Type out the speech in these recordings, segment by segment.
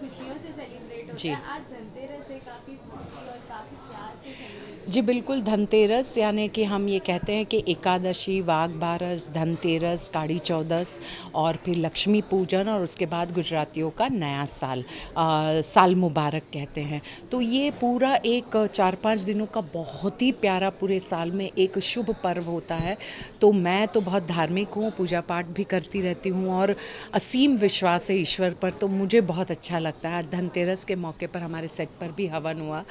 खुशियों से सेलिब्रेट होता जी। है, आज धनतेरस है, काफ़ी भक्ति और काफ़ी प्यार से सेलिब्रेट जी किया बिल्कुल, जाता धनतेरस यानी कि हम ये कहते हैं कि एकादशी, वाघ बारस, धनतेरस, काड़ी चौदस और फिर लक्ष्मी पूजन और उसके बाद गुजरातियों का नया साल, साल मुबारक कहते हैं। तो ये पूरा एक 4-5 दिनों का बहुत ही प्यारा पूरे साल में एक शुभ पर्व होता है। तो मैं तो बहुत धार्मिक हूँ, पूजा पाठ भी करती रहती हूँ और असीम विश्वास है ईश्वर पर, तो मुझे बहुत अच्छा लगता है। आज धनतेरस के मौके पर हमारे सेट पर भी हवन हुआ,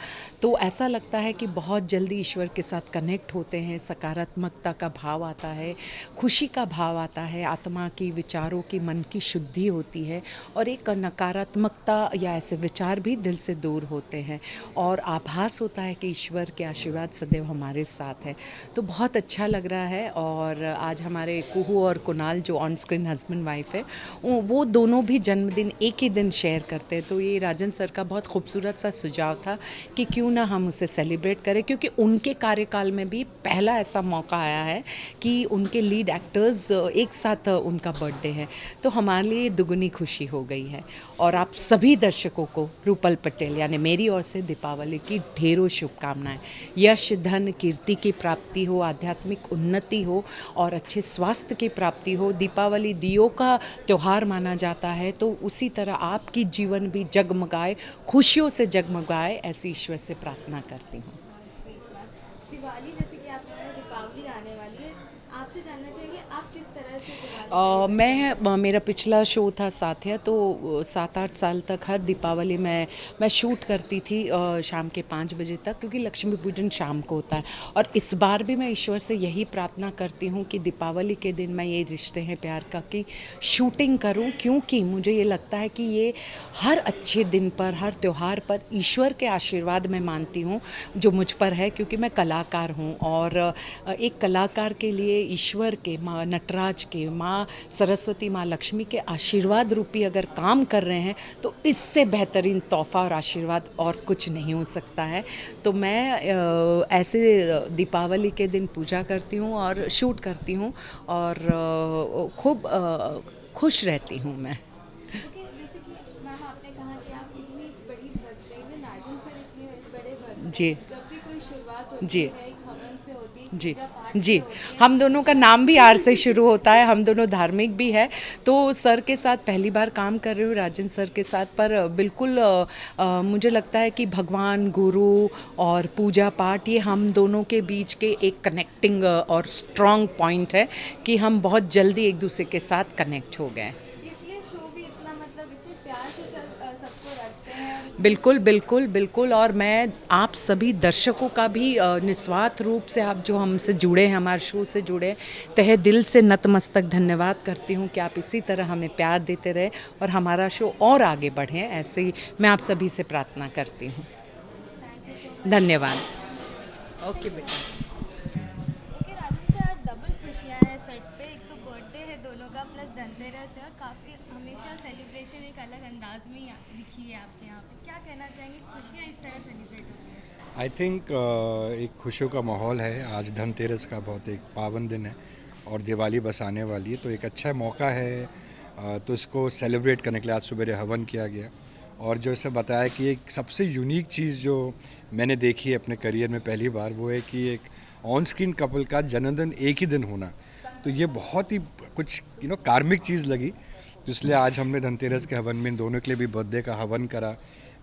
तो ऐसा लगता है कि बहुत जल्दी ईश्वर के साथ कनेक्ट होते हैं, सकारात्मकता का भाव आता है, खुशी का भाव आता है, आत्मा की, विचारों की, मन की शुद्धि होती है और एक नकारात्मकता या ऐसे विचार भी दिल से दूर होते हैं और आभास होता है कि ईश्वर के आशीर्वाद सदैव हमारे साथ है। तो बहुत अच्छा लग रहा है। और आज हमारे कुहू और कुणाल जो ऑन स्क्रीन हस्बैंड वाइफ है, वो दोनों भी जन्मदिन एक ही दिन शेयर करते हैं। तो ये राजन सर का बहुत खूबसूरत सा सुझाव था कि क्यों ना हम उसे सेलिब्रेट करें, क्योंकि उनके कार्यकाल में भी पहला ऐसा मौका आया है कि उनके लीड एक्टर्स एक साथ उनका बर्थडे है। तो हमारे लिए दुगनी खुशी हो गई है। और आप सभी दर्शकों को रूपल पटेल यानी मेरी ओर से दीपावली की ढेरों शुभकामनाएं। यश, धन, कीर्ति की प्राप्ति हो, आध्यात्मिक उन्नति हो और अच्छे स्वास्थ्य की प्राप्ति हो। दीपावली दियों का त्यौहार माना जाता है, तो उसी तरह आपकी जीवन भी जगमगाए, खुशियों से जगमगाए, ऐसी ईश्वर से प्रार्थना करती हूँ। है। बहुत स्वीट मैम। दिवाली जैसे कि आपने बोला दीपावली आने वाली है, आपसे जानना चाहेंगे आप किस तरह से दिवाली सेलिब्रेट मैं करते हैं? मेरा पिछला शो था साथिया, तो 7-8 साल तक हर दीपावली मैं शूट करती थी शाम के 5 बजे तक, क्योंकि लक्ष्मी पूजन शाम को होता है। और इस बार भी मैं ईश्वर से यही प्रार्थना करती हूँ कि दीपावली के दिन मैं ये रिश्ते हैं प्यार का की शूटिंग करूँ, क्योंकि मुझे ये लगता है कि ये हर अच्छे दिन पर, हर त्यौहार पर ईश्वर के आशीर्वाद मैं मानती हूँ जो मुझ पर है, क्योंकि मैं कलाकार हूँ। और एक कलाकार के लिए ईश्वर के, माँ नटराज के, माँ सरस्वती, माँ लक्ष्मी के आशीर्वाद रूपी अगर काम कर रहे हैं, तो इससे बेहतरीन तोहफा और आशीर्वाद और कुछ नहीं हो सकता है। तो मैं ऐसे दीपावली के दिन पूजा करती हूँ और शूट करती हूँ और खूब खुश रहती हूँ मैं। ओके, जैसे कि मैम आपने कहा कि आप इतनी बड़ी भक्त हैं, इवन राजन सर इतने बड़े भक्त जी। हैं, जब भी कोई शुरुआत होती जी। है एक हवन से होती है, एक जी। पूजा पाठ से जी। होती है, हम दोनों का सर नाम भी आर से शुरू होता है, हम दोनों धार्मिक भी है। तो सर के साथ पहली बार काम कर रही हूँ, राजन सर के साथ, पर बिल्कुल मुझे लगता है कि भगवान, गुरु और पूजा पाठ ये हम दोनों के बीच के एक कनेक्टिंग और स्ट्रॉन्ग पॉइंट है कि हम बहुत जल्दी एक दूसरे के साथ कनेक्ट हो गए। इसलिए शो भी इतना मतलब इतने प्यार से सबको रखते हैं और इतनी बिल्कुल, बिल्कुल, बिल्कुल। और मैं आप सभी दर्शकों का भी निस्वार्थ रूप से, आप जो हमसे जुड़े हैं, हमारे शो से जुड़े, तहे दिल से नतमस्तक धन्यवाद करती हूँ कि आप इसी तरह हमें प्यार देते रहे और हमारा शो और आगे बढ़े। ऐसे ही मैं आप सभी से प्रार्थना करती हूँ। थैंक यू सो मच धन्यवाद। मैम। ओके थैंक यू बेटा। मैम। ओके राजन से आज डबल खुशियाँ हैं सेट पे, एक तो बर्थडे है दोनों का प्लस धनतेरस है और काफ़ी हमेशा सेलिब्रेशन एक अलग अंदाज में ही दिखी है आपके यहाँ पे, क्या कहना चाहेंगे खुशियाँ इस तरह सेलिब्रेट हो रही है? आई थिंक एक खुशियों का माहौल है। आज धनतेरस का बहुत एक पावन दिन है और दिवाली बस आने वाली है, तो एक अच्छा मौका है तो इसको सेलिब्रेट करने के लिए आज सुबह हवन किया गया। और जो इसे बताया कि एक सबसे यूनिक चीज़ जो मैंने देखी है अपने करियर में पहली बार, वो है कि एक ऑन स्क्रीन कपल का जन्मदिन एक ही दिन होना। तो ये बहुत ही कुछ कार्मिक चीज़ लगी। तो इसलिए आज हमने धनतेरस के हवन में इन दोनों के लिए भी बर्थडे का हवन करा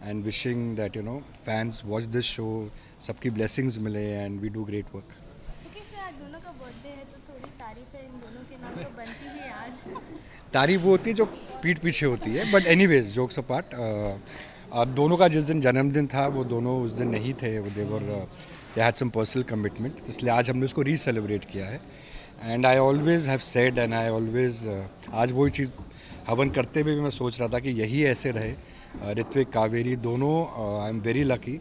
and wishing that fans watch this show, सबकी ब्लेसिंग्स मिले and we do great work. Okay sir, आज दोनों का बर्थडे है तो थोड़ी तारीफें इन दोनों के नाम तो बनती ही है आज। तारीफ वो होती है जो पीठ पीछे होती है, बट एनीवेज जोक्स अपार्ट, दोनों का जिस दिन जन्मदिन था वो दोनों उस दिन नहीं थे, वो देवर they had some personal commitment, इसलिए आज हमने उसको री-सेलिब्रेट किया है। And I always have said and I always, आज वही चीज़ हवन करते हुए भी मैं सोच रहा था कि यही ऐसे रहे। ऋत्विक, कावेरी दोनों, आई एम वेरी लकी,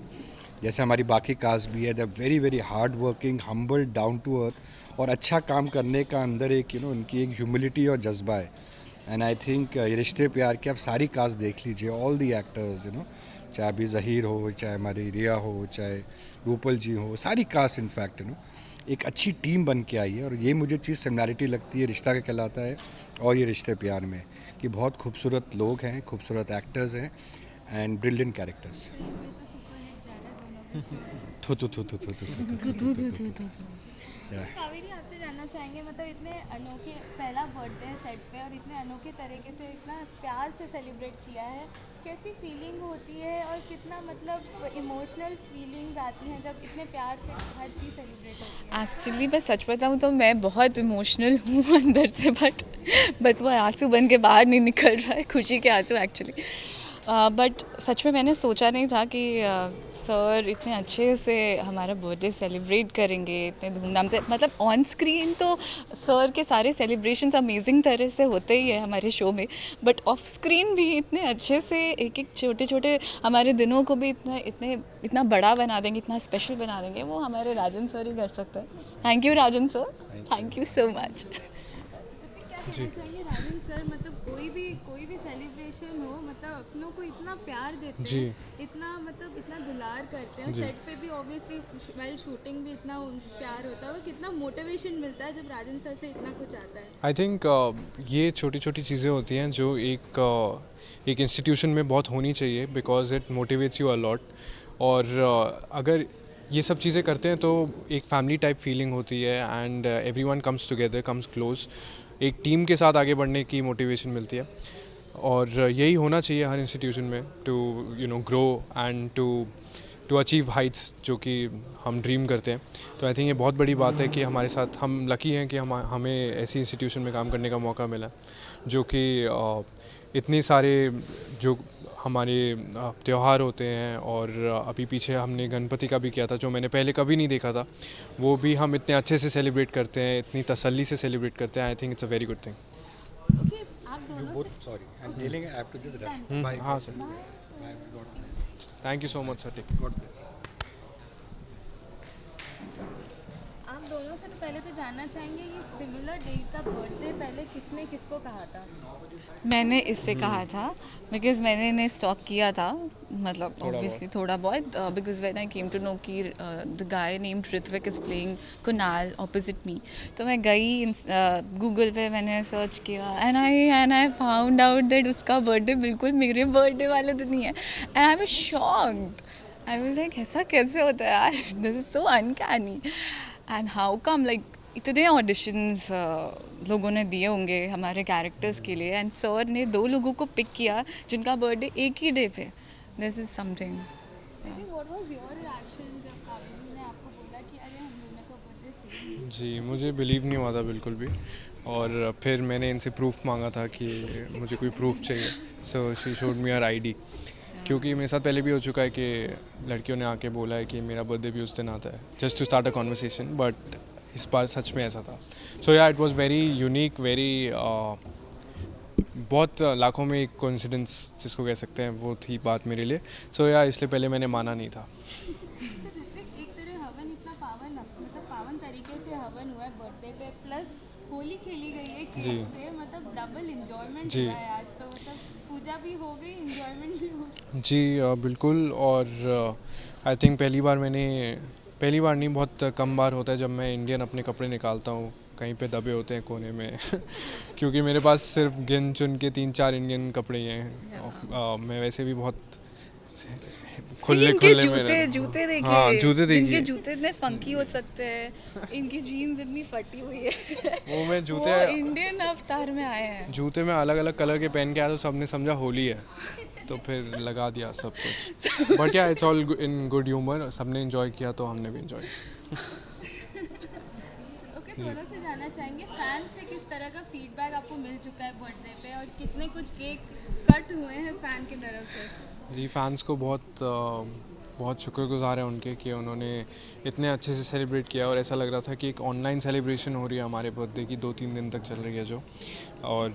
जैसे हमारी बाकी कास्ट भी है, they are very very hard working, humble, down to earth और अच्छा काम करने का अंदर एक उनकी एक ह्यूमिलिटी और जज्बा है। एंड आई थिंक ये रिश्ते प्यार की आप सारी कास्ट देख लीजिए, ऑल दी एक्टर्स, चाहे अभी ज़हीर हो, चाहे हमारी रिया हो, चाहे रूपल जी हो, सारी कास्ट इनफैक्ट एक अच्छी टीम बन के आई है। और ये मुझे चीज़ सिमिलैरिटी लगती है रिश्ता का कहलाता है और ये रिश्ते प्यार में, कि बहुत खूबसूरत लोग हैं, खूबसूरत एक्टर्स हैं and brilliant characters. तो इसलिए तो सुपर हिट जा रहा है दोनों का show। थू थू थू थू थू थू थू थू थू। तो कावेरी आपसे जानना चाहेंगे मतलब इतने अनोखे पहला बर्थडे है सेट पे और इतने अनोखे तरीके से इतना प्यार से सेलिब्रेट किया है, कैसी फीलिंग होती है और कितना मतलब इमोशनल फीलिंग्स आती हैं जब इतने प्यार से हर चीज़ सेलिब्रेट होती है? एक्चुअली मैं सच बताऊँ तो मैं बहुत इमोशनल हूँ अंदर से, बट बस वो आंसू बन के बाहर नहीं निकल रहा है, खुशी के आंसू एक्चुअली। बट सच में मैंने सोचा नहीं था कि सर इतने अच्छे से हमारा बर्थडे सेलिब्रेट करेंगे इतने धूमधाम से। मतलब ऑन स्क्रीन तो सर के सारे सेलिब्रेशंस अमेजिंग तरह से होते ही है हमारे शो में, बट ऑफ स्क्रीन भी इतने अच्छे से एक एक छोटे छोटे हमारे दिनों को भी इतना बड़ा बना देंगे, इतना स्पेशल बना देंगे, वो हमारे राजन सर ही कर सकते हैं। Thank you Rajan sir, thank you so much. क्या कहना चाहेंगे राजन सर, मतलब कोई भी सेलिब्रेशन हो मतलब अपनों को इतना प्यार देते हैं, इतना मतलब इतना दुलार करते हैं, सेट पे भी ऑब्वियसली वाइल शूटिंग भी इतना प्यार होता है, और कितना मोटिवेशन मिलता है जब राजन सर से इतना कुछ आता है। आई थिंक ये छोटी छोटी चीज़ें होती हैं जो एक इंस्टीट्यूशन में बहुत होनी चाहिए, because it motivates you a lot. और अगर ये सब चीज़ें करते हैं तो एक फैमिली टाइप फीलिंग होती है, and everyone comes together, comes close, एक टीम के साथ आगे बढ़ने की मोटिवेशन मिलती है। और यही होना चाहिए हर इंस्टीट्यूशन में, to grow and to achieve heights जो कि हम ड्रीम करते हैं। तो आई थिंक ये बहुत बड़ी बात है कि हमारे साथ, हम लकी हैं कि हमें ऐसी इंस्टीट्यूशन में काम करने का मौका मिला, जो कि इतने सारे जो हमारे त्यौहार होते हैं, और अभी पीछे हमने गणपति का भी किया था जो मैंने पहले कभी नहीं देखा था, वो भी हम इतने अच्छे से सेलिब्रेट करते हैं, इतनी तसल्ली से सेलिब्रेट करते हैं। I think it's a very good thing. Okay, आप दोनों से Sorry, I'm dealing. I have to just rush. Bye. हाँ sir, Bye. God thank you so much sir. God bless. आप दोनों से तो पहले तो जानना चाहेंगे ये सिमिलर डेट का बर्थडे पहले किसने किसको कहा था? मैंने इससे कहा था बिकॉज मैंने इन्हें स्टॉक किया था, मतलब ऑब्वियसली थोड़ा बहुत, because when I came to know कि the guy named Ritwik is playing Kunal opposite me, तो मैं गई गूगल पे, मैंने सर्च किया and I found out that उसका बर्थडे बिल्कुल मेरे बर्थडे वाले दिन ही है, and I was shocked. I was like ऐसा कैसे होता है यार, this is so uncanny, and how come, like इतने ऑडिशंस लोगों ने दिए होंगे हमारे कैरेक्टर्स के लिए, एंड सर ने 2 लोगों को पिक किया जिनका बर्थडे एक ही डे पे। This is something. What was your reaction जब कावेरी ने आपको बोला कि अरे हम दोनों का बर्थडे सेम? जी, मुझे बिलीव नहीं हुआ था बिल्कुल भी, और फिर मैंने इनसे प्रूफ मांगा था कि मुझे कोई प्रूफ चाहिए। So she showed me her ID, क्योंकि मेरे साथ पहले भी हो चुका है कि लड़कियों ने आके बोला है कि मेरा बर्थडे भी उस दिन आता है, just to start a conversation, but इस बार सच में ऐसा था। So yeah it was very unique, very बहुत लाखों में एक कोइंसिडेंस जिसको कह सकते हैं, वो थी बात मेरे लिए। सो या इसलिए पहले मैंने माना नहीं था। तो ऋत्विक, एक तरह हवन इतना पावन, मतलब पावन तरीके से हवन हुआ है बर्थडे पे, प्लस होली खेली गई है केक से, मतलब डबल एंजॉयमेंट हुआ है आज तो, मतलब पूजा भी हो गई, एंजॉयमेंट भी हो गई। जी बिल्कुल। और आई थिंक पहली बार नहीं, बहुत कम बार होता है जब मैं इंडियन अपने कपड़े निकालता हूँ, कहीं पे दबे होते हैं कोने में क्योंकि मेरे पास सिर्फ गिन चुन के 3-4 इंडियन कपड़े ही हैं। मैं वैसे भी बहुत खुले जूते देखिए, हाँ, जूते देखिए, इनके जूते इतने फंकी हो सकते हैं, इनकी जीन्स इतनी फटी हुई है वो मैं जूते वो इंडियन अवतार में आए हैं। जूते में अलग अलग कलर के पहन के आया तो सबने समझा होली है, तो फिर लगा दिया सब कुछ। बट या it's all in good humour, सबने एंजॉय किया तो हमने भी एंजॉय। ओके, दोनों से जानना चाहेंगे फैन से किस तरह का फीडबैक आपको मिल चुका है बर्थडे पे, और कितने कुछ केक कट हुए हैं फैन की तरफ से? जी, फैंस को बहुत शुक्रगुजार है उनके कि उन्होंने इतने अच्छे से सेलिब्रेट किया, और ऐसा लग रहा था कि एक ऑनलाइन सेलिब्रेशन हो रही है हमारे बर्थडे की, 2-3 दिन तक चल रही है जो। और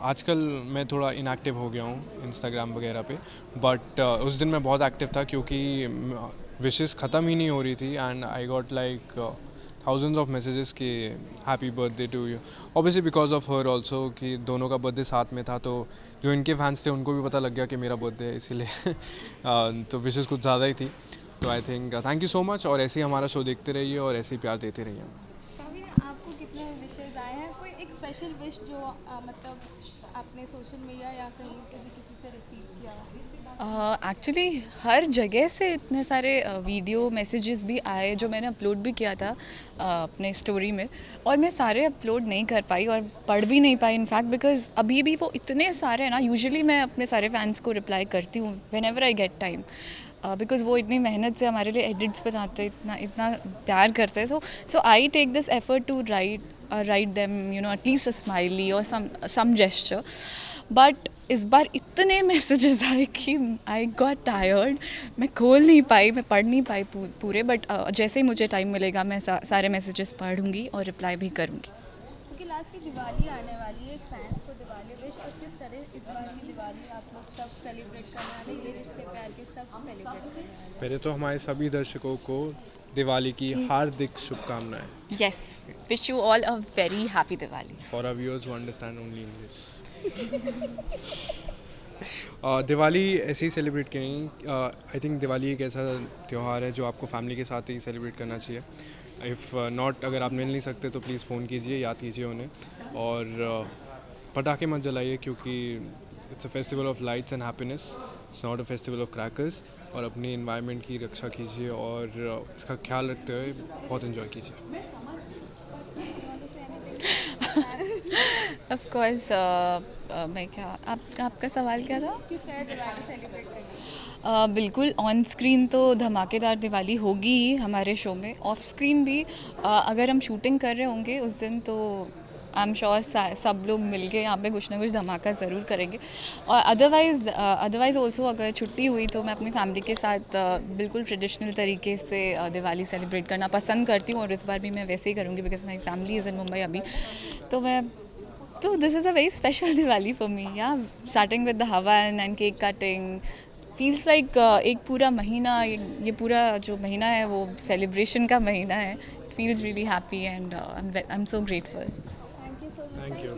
आजकल मैं थोड़ा इनएक्टिव हो गया हूँ इंस्टाग्राम वगैरह पे, बट उस दिन मैं बहुत एक्टिव था क्योंकि विशेस ख़त्म ही नहीं हो रही थी, and I got like thousands of messages कि happy birthday to you, obviously because of her also, कि दोनों का बर्थडे साथ में था, तो जो इनके फैंस थे उनको भी पता लग गया कि मेरा बर्थडे है, इसीलिए तो विशेस कुछ ज़्यादा ही थी। तो I think thank you so much, और ऐसे ही हमारा शो देखते रहिए और ऐसे ही प्यार देते रहिए। कावेरी, आपको कितना में विशेज़ आए हैं, कोई एक स्पेशल विश जो मतलब आपने सोशल मीडिया या कहीं पे भी किसी से रिसीव किया हो? एक्चुअली हर जगह से इतने सारे वीडियो मैसेजेस भी आए जो मैंने अपलोड भी किया था अपने स्टोरी में, और मैं सारे अपलोड नहीं कर पाई और पढ़ भी नहीं पाई इनफैक्ट, बिकॉज अभी भी वो इतने सारे हैं ना। यूजुअली मैं अपने सारे फैंस को रिप्लाई करती हूँ when ever I get time, because वो इतनी मेहनत से हमारे लिए एडिट्स बनाते हैं, इतना इतना प्यार करते हैं। So I take this effort to write them at least a smiley और सम जेस्चर, बट इस बार इतने मैसेजेस आए कि आई गॉट टायर्ड। मैं खोल नहीं पाई, मैं पढ़ नहीं पाई पूरे, बट जैसे ही मुझे टाइम मिलेगा मैं सारे मैसेजेस पढ़ूंगी और रिप्लाई भी करूंगी। क्योंकि लास्ट की दिवाली आने वाली है, एक फैंस को दिवाली विश, और किस तरह इस बार की दिवाली आप लोग सब सेलिब्रेट करने वाले, ये रिश्ते प्यार के सब सेलिब्रेट करने वाले? पहले तो हमारे सभी दर्शकों को दिवाली की हार्दिक शुभकामनाएं। Yes, wish you all a very happy Diwali. For our viewers who understand only English. Diwali ऐसे ही सेलिब्रेट करेंगे। आई थिंक दिवाली एक ऐसा त्यौहार है जो आपको फैमिली के साथ ही सेलिब्रेट करना चाहिए। इफ़ नॉट, अगर आप मिल नहीं सकते तो प्लीज़ फ़ोन कीजिए, याद कीजिए उन्हें, और पटाखे मत जलाइए क्योंकि it's a festival of lights and happiness, it's not a festival of crackers. और अपनी इन्वायरमेंट की रक्षा कीजिए और इसका ख्याल रखते हुए बहुत इन्जॉय कीजिए। ऑफ कोर्स, मैं क्या, आपका सवाल क्या था? किस तरह दिवाली सेलिब्रेट करनी? बिल्कुल ऑन स्क्रीन तो धमाकेदार दिवाली होगी ही हमारे शो में, ऑफ स्क्रीन भी अगर हम शूटिंग कर रहे होंगे उस दिन तो आई एम श्योर सब लोग मिलके यहाँ पे कुछ ना कुछ धमाका ज़रूर करेंगे। और अदरवाइज़ ऑल्सो अगर छुट्टी हुई तो मैं अपनी फैमिली के साथ बिल्कुल ट्रेडिशनल तरीके से दिवाली सेलिब्रेट करना पसंद करती हूँ, और इस बार भी मैं वैसे ही करूँगी because my family is in Mumbai अभी। तो this is a very special Diwali for me, या स्टार्टिंग विद द हवन and cake cutting feels like एक पूरा महीना, ये पूरा जो महीना है वो सेलिब्रेशन का महीना है। It feels really happy and I am so grateful. Thank you so much. Thank you.